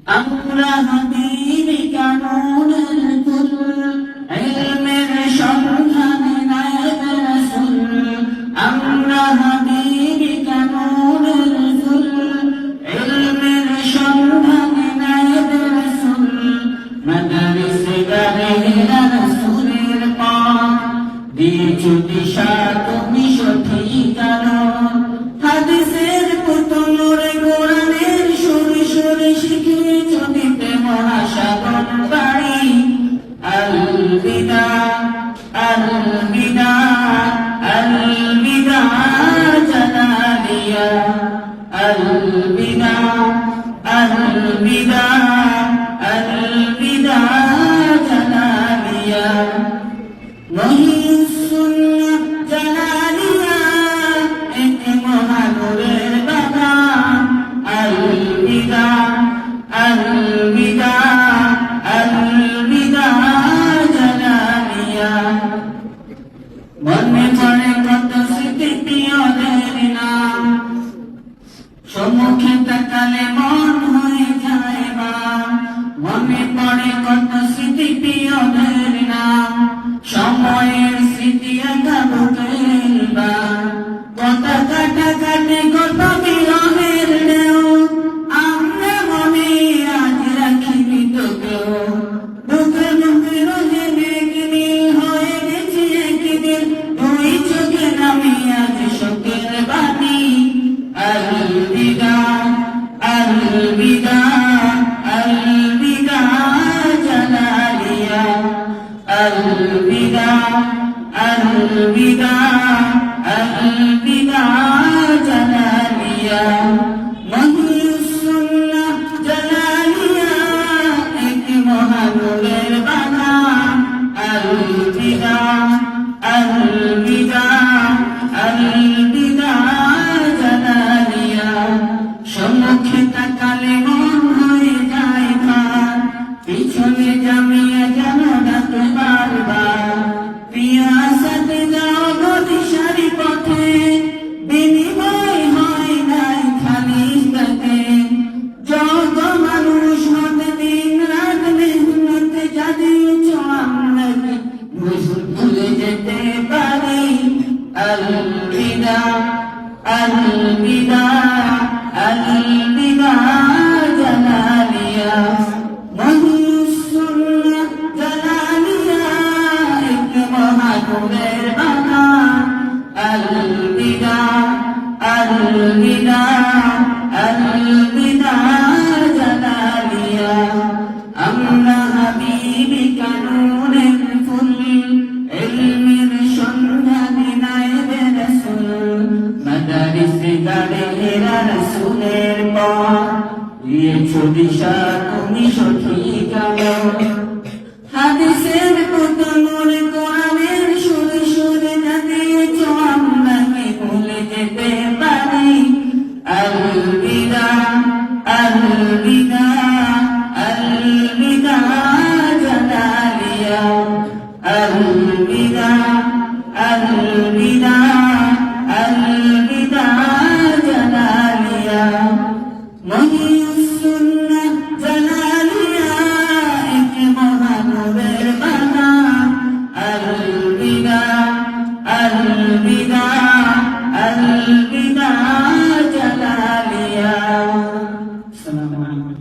আমরা হাবিবি কানুনের কুল ইলমের সন্ধানে নায়েব রাসূল আমরা হাবিবি কানুনের কুল ইলমের সন্ধানে নায়েব রাসূল মাদারিসে গাহিরা রাসূলের পাক দিয়েছো দিশা তুমি সঠিক আলোক হাদিসের পুতুলের কোরআনের সুরে সুরে শিখিয়েছো দিতে মহাসাগর বাড়ি আলবিদা আলবিদা আলবিদা জালালিয়া আলবিদা আলবিদা আলবিদা জালালিয়া জালালিয়া এক মহানূরের বাগান আলবিদা আলবিদা আলবিদা জালালিয়া মনে পড়ে কত স্মৃতি প্রিয়দের নাম সম্মুখে তাকালে মন হয়ে যায় বাম মনে পড়ে কত স্মৃতি প্রিয়দের নাম সময়ের স্মৃতি আঁকা বুকের বাম কথা কাটা কাটে কত বিরহের ঢেউ আমরা মনে আজ রাখিনি তোকেও বুকে বুকে রোজে মেঘ নীল হয়ে গেছে একদিন দুই চোখে নামি আজ শোকের বাণী আলবিদা আলবিদা আলবিদা জালালিয়া আলবিদা আলবিদা আলবিদা জালালিয়া মহিউসুল্লাহ জালালিয়া এক মহানূরের বাগান আলবিদা আলবিদা আলবিদা জালালিয়া সম্মুখে তাকালে মন হয়ে যায় ভার পিছনে জামিয়া যেন ডাকে বারবার পিয়াসাতে যাও নদী সারি পথে বিনিময় হয় নাই খালি তাকে যত মানুষ হতে দিন রাত মেহনতে জানিয়েছ আমরা ভুলে যেতে পারি আলবিদা আলবিদা আলবিদা জালালিয়া মহিউসুল্লাহ জালালিয়া এক মহানূরের বাগান আলবিদা আলবিদা আলবিদা জালালিয়া আমরা হাবিবি কানুনের ফুল ইলমের সন্ধানে নায়েব রাসূল মাদারিসে গাহিরা রাসূলের পথ দিয়েছো দিশা তুমি সঠিক আলো